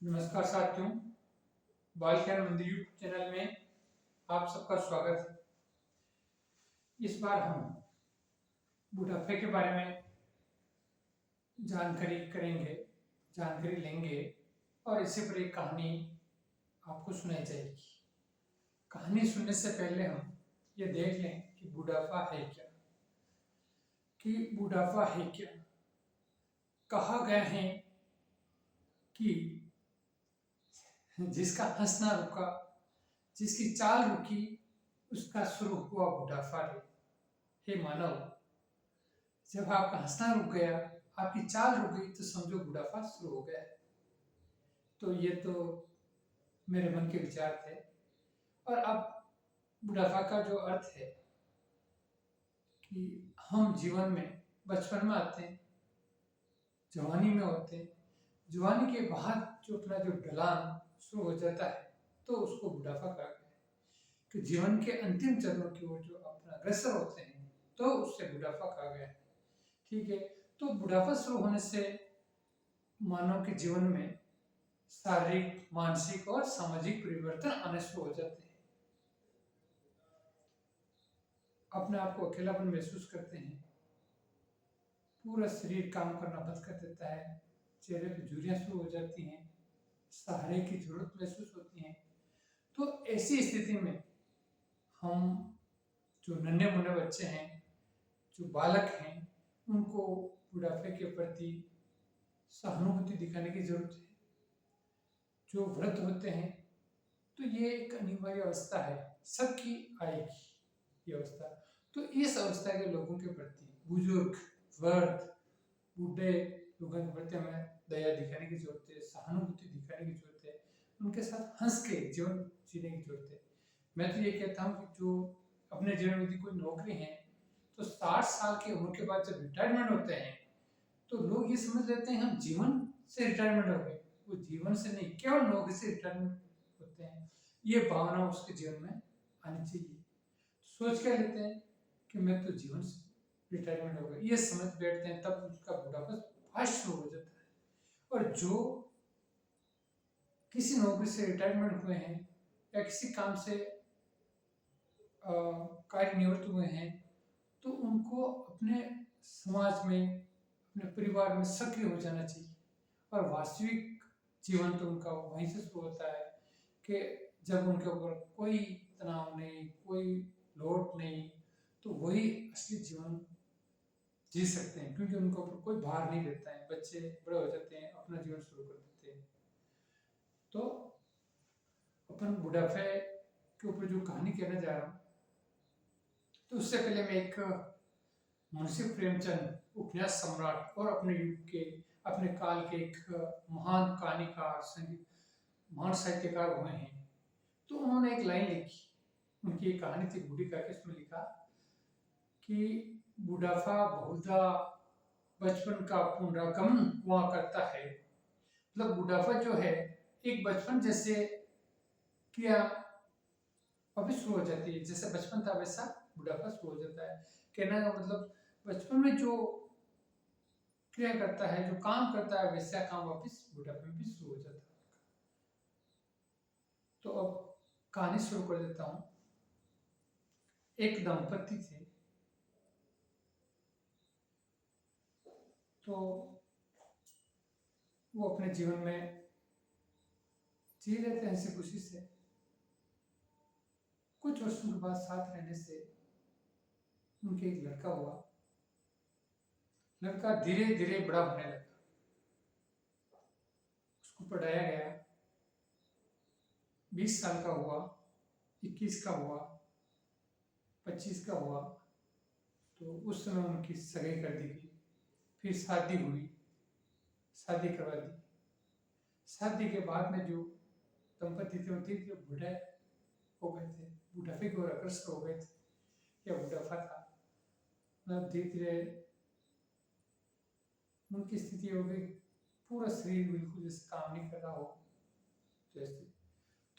नमस्कार साथियों, बाल ज्ञान मंदिर यूट्यूब चैनल में आप सबका स्वागत है। इस बार हम बुढ़ापे के बारे में जानकारी लेंगे और इससे पर एक कहानी आपको सुनाई जाएगी। कहानी सुनने से पहले हम ये देख लें कि बुढ़ापा है क्या। कहा गया है कि जिसका हंसना रुका, जिसकी चाल रुकी, उसका शुरू हुआ बुढ़ापा रे। हे मानव, जब आपका हंसना रुक गया, आपकी चाल रुक गई, तो समझो बुढ़ापा शुरू हो गया है। तो ये तो मेरे मन के विचार थे। और अब बुढ़ापा का जो अर्थ है कि हम जीवन में बचपन में आते हैं, जवानी में होते हैं, जवानी के बाद जो अपना जो ढलान शुरू हो जाता है, तो उसको बुढ़ापा कहा गया है। कि जीवन के अंतिम चरणों की ओर जो अपना अग्रसर होते हैं, तो उससे बुढ़ापा कहा गया है। ठीक है, तो बुढ़ापा शुरू होने से मानव के जीवन में शारीरिक, मानसिक और सामाजिक परिवर्तन आने शुरू हो जाते हैं। अपने आप को अकेलापन महसूस करते हैं, पूरा शरीर काम करना बंद कर देता है, चेहरे पे झुर्रियां शुरू हो जाती हैं, सहारे की जरूरत महसूस होती है। तो ऐसी स्थिति में हम जो नन्हे मुन्ने बच्चे हैं, जो बालक हैं, उनको बुढ़ापे के प्रति सहानुभूति दिखाने की जरूरत है। जो वृद्ध होते हैं, तो ये एक अनिवार्य अवस्था है, सबकी आएगी ये अवस्था। तो इस अवस्था के लोगों के प्रति, बुजुर्ग, वृद्ध, बूढ़े लोगों के प्रति हमें दया दिखाने की जरूरत है, सहानुभूति दिखाने की जरूरत है, उनके साथ हंस के जीवन जीने की जरूरत है। मैं तो ये कहता हूँ कि जो अपने जीवन में कोई नौकरी है, तो 60 साल की उम्र के बाद जब रिटायरमेंट होते हैं, तो लोग ये समझ लेते हैं हम जीवन से रिटायरमेंट हो गए। वो जीवन से नहीं, केवल नौकरी से रिटायरमेंट होते हैं। ये भावना उसके जीवन में आनी चाहिए। सोच क्या लेते हैं कि मैं तो जीवन से रिटायरमेंट हो गया, ये समझ बैठते हैं, तब उसका बुढ़ापा फास्ट शुरू हो जाता है। और जो किसी नौकरी से रिटायरमेंट हुए हैं या किसी काम से कार्य निवृत्त हुए हैं, तो उनको अपने समाज में, अपने परिवार में सक्रिय हो जाना चाहिए। और वास्तविक जीवन तो उनका वहीं से शुरू होता है कि जब उनके ऊपर कोई तनाव नहीं, कोई लोड नहीं, तो वही असली जीवन जी सकते हैं, क्योंकि उनके ऊपर कोई भार नहीं रहता है। बच्चे बड़े हो जाते हैं, अपना जीवन शुरू कर देते हैं। तो अपन बुढ़ापे के ऊपर जो कहानी कहना जा रहा हूँ, तो उससे पहले मैं एक मुंशी प्रेमचंद, उपन्यास सम्राट और अपने युग के, अपने काल के एक महान कहानीकार, संगीत, महान साहित्यकार हुए हैं। तो उन्होंने एक लाइन लिखी, उनकी एक कहानी थी बूढ़ी का, इसमें लिखा कि बुढ़ापा बहुधा बचपन का पुनरागमन हुआ करता है। मतलब बुढ़ापा जो है, एक बचपन जैसे क्रिया वापिस शुरू हो जाती है। जैसे बचपन था वैसा बुढ़ापा शुरू हो जाता है। कहने का मतलब बचपन में जो क्रिया करता है, जो काम करता है, वैसा काम वापिस बुढ़ापे में भी शुरू हो जाता है। तो अब कहानी शुरू कर देता हूँ। एक दंपति थे, तो वो अपने जीवन में जी रहे थे हंसी खुशी से। कुछ वर्षों के बाद साथ रहने से उनके एक लड़का हुआ। लड़का धीरे धीरे बड़ा होने लगा, उसको पढ़ाया गया। 20 साल का हुआ, 21 का हुआ, 25 का हुआ, तो उस समय उनकी सगाई कर दी गई। फिर शादी हुई, शादी करवा दी। शादी के बाद में जो दंपति थे, वो धीरे धीरे बूढ़े हो गए थे, बुढ़ापे की ओर अग्रसर हो गए थे। या बुढ़ापा था, मतलब धीरे धीरे उनकी स्थिति हो गई, पूरा शरीर बिल्कुल जैसे काम नहीं कर रहा हो जैसे।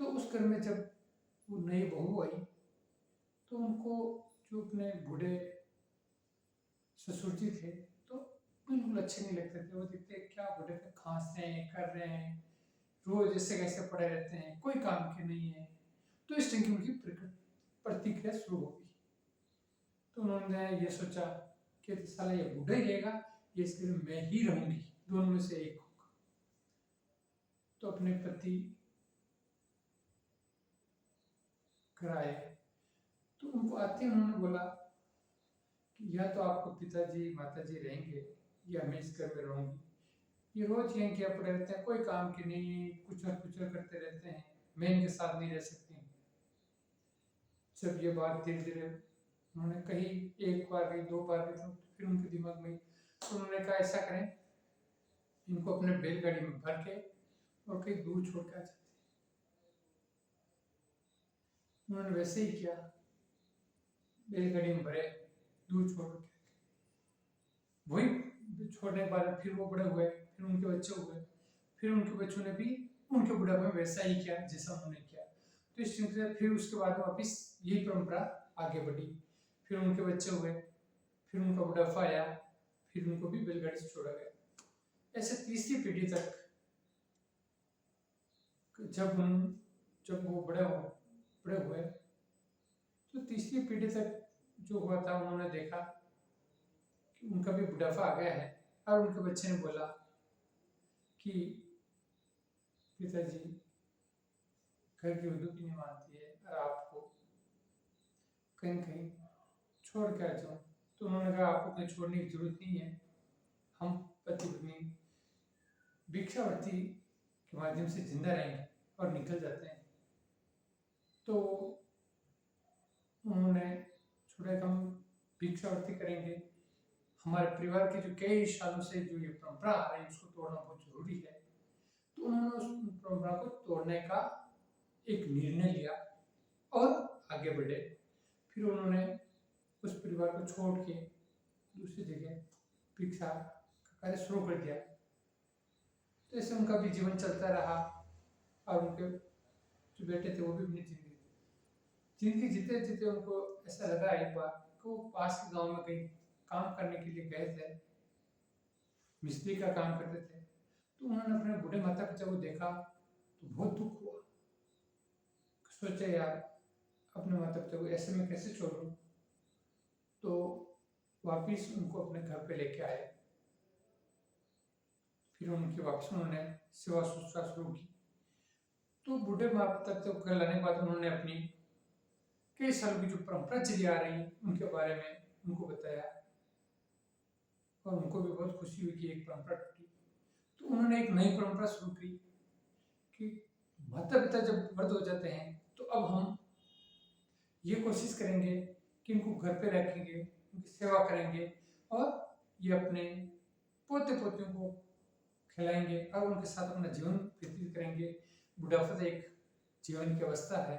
तो उस घर में जब वो नई बहू आई, तो उनको जो अपने बूढ़े ससुर जी थे, तो बिल्कुल अच्छे नहीं लगते थे। वो देखते क्या बूढ़े पे खांस रहे हैं, कर रहे हैं, रोज ऐसे कैसे पड़े रहते हैं, कोई काम के नहीं है। तो इस तरह की उनकी प्रतिक्रिया शुरू होगी। तो उन्होंने ये सोचा कि साला ये बूढ़ा ही रहेगा, ये इसके लिए मैं ही रहूंगी, दोनों में से एक होगा। तो अपने पति घर आए, तो उनको आते ही उन्होंने बोला कि या तो आपको पिताजी माताजी रहेंगे या मैं इस घर में रहूंगी। ये रोज यहीं क्या पड़े रहते हैं, कोई काम की नहीं, कुचर कुचर करते रहते हैं, मैं इनके साथ नहीं रह सकती। जब ये बात धीरे धीरे उन्होंने कही, एक बार कही, दो बार कही, तो फिर उनके दिमाग में तो उन्होंने कहा ऐसा करें, इनको अपने बैलगाड़ी में भर के और कहीं दूर छोड़ के आ जाते। उन्होंने वैसे ही किया, बैलगाड़ी में भरे, दूर छोड़ के। वही छोड़ने के बाद फिर वो बड़े हुए, फिर उनके बच्चे हुए, फिर उनके बच्चों ने भी उनके बुढ़ापे में वैसा ही किया जैसा उन्होंने किया। तो इस तरह से फिर उसके बाद वापिस यही परंपरा आगे बढ़ी। फिर उनके बच्चे हुए, फिर उनका बुढ़ापा आया, फिर उनको भी बैलगाड़ी से छोड़ा गया। ऐसे तीसरी पीढ़ी तक जब वो बड़े हुए तो तीसरी पीढ़ी तक जो हुआ था, उन्होंने देखा कि उनका भी बुढ़ापा आ गया है। और उनके बच्चे ने बोला कि पिताजी घर की उर्दू की नहीं मानती है और आपको कहीं कहीं छोड़ के आ जाऊँ। तो उन्होंने कहा आपको कहीं छोड़ने की जरूरत नहीं है, हम पति पत्नी भिक्षावृत्ति के माध्यम से जिंदा रहेंगे और निकल जाते हैं। तो उन्होंने छोड़ा कि हम भिक्षावृत्ति करेंगे, हमारे परिवार के जो कई सालों से जो ये परंपरा आ रही है उसको तोड़ना बहुत जरूरी है। तो उन्होंने उस परंपरा को तोड़ने का एक निर्णय लिया और आगे बढ़े। फिर उन्होंने उस परिवार को छोड़ के दूसरी जगह भिक्षा का कार्य शुरू कर दिया। तो ऐसे उनका भी जीवन चलता रहा और उनके जो बेटे थे वो भी अपनी जिंदगी जीते जीते उनको ऐसा लगा एक बार कि वो पास के गांव में कहीं काम करने के लिए गए थे, मिस्त्री का काम करते थे। तो उन्होंने अपने बूढ़े माता पिता को देखा तो बहुत दुख हुआ। सोचा यार अपने माता पिता को ऐसे में कैसे छोड़ूं। तो वापिस उनको अपने घर पे लेके आए। फिर उनकी वापस उन्होंने सेवा शुश्रूषा शुरू की। तो बूढ़े माता पिता को घर लाने के बाद उन्होंने अपनी कई सालों की जो परंपरा चली आ रही उनके बारे में उनको बताया और उनको भी बहुत खुशी हुई कि एक परंपरा टूटी। तो उन्होंने एक नई परंपरा शुरू की कि माता पिता जब वृद्ध हो जाते हैं तो अब हम ये कोशिश करेंगे कि इनको घर पे रखेंगे, उनकी सेवा करेंगे और ये अपने पोते पोतियों को खिलाएंगे और उनके साथ अपना जीवन व्यतीत करेंगे। बुढ़ापा एक जीवन की अवस्था है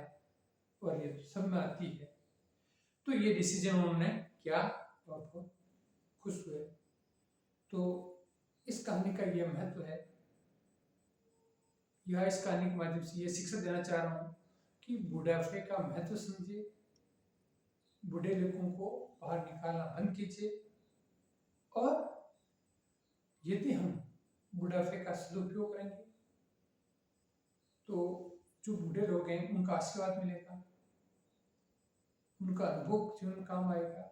और ये सब में आती है। तो ये डिसीजन उन्होंने किया और बहुत खुश हुए। तो इस कहानी का ये महत्व है, यह इस कहानी के माध्यम से ये शिक्षा देना चाह रहा हूँ कि बुढ़ापे का महत्व समझिए, बूढ़े लोगों को बाहर निकालना बंद कीजिए और यदि हम बुढ़ापे का सदुपयोग करेंगे तो जो बूढ़े लोग हैं उनका आशीर्वाद मिलेगा, उनका अनुभव जीवन काम आएगा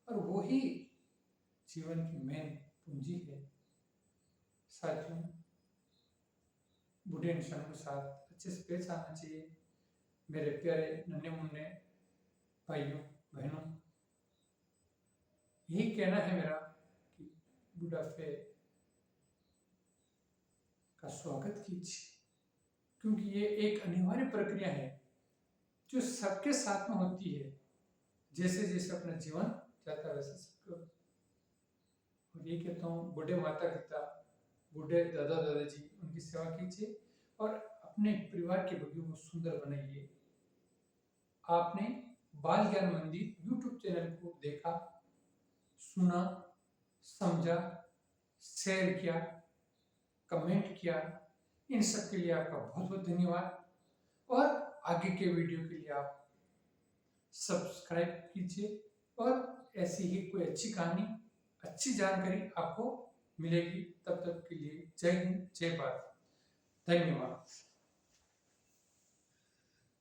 और वही जीवन की मेन पूंजी है। साथियों, बूढ़े इंसानों के साथ अच्छे से पेश आना चाहिए। मेरे प्यारे नन्हे मुन्ने भाइयों बहनों, यही कहना है मेरा कि बुढ़ापे का स्वागत कीजिए, क्योंकि ये एक अनिवार्य प्रक्रिया है जो सबके साथ में होती है। जैसे जैसे अपना जीवन जाता है वैसे सबको। और ये कहता हूँ, बूढ़े माता पिता, बूढ़े दादा दादाजी, उनकी सेवा कीजिए और अपने परिवार के बगियों को सुंदर बनाइए। आपने बाल ज्ञान मंदिर यूट्यूब चैनल को देखा, सुना, समझा, शेयर किया, कमेंट किया, इन सब के लिए आपका बहुत बहुत धन्यवाद। और आगे के वीडियो के लिए आप सब्सक्राइब कीजिए और ऐसी ही कोई अच्छी कहानी, अच्छी जानकारी आपको मिलेगी। तब तक के लिए जय हिंद, जय भारत। धन्यवाद।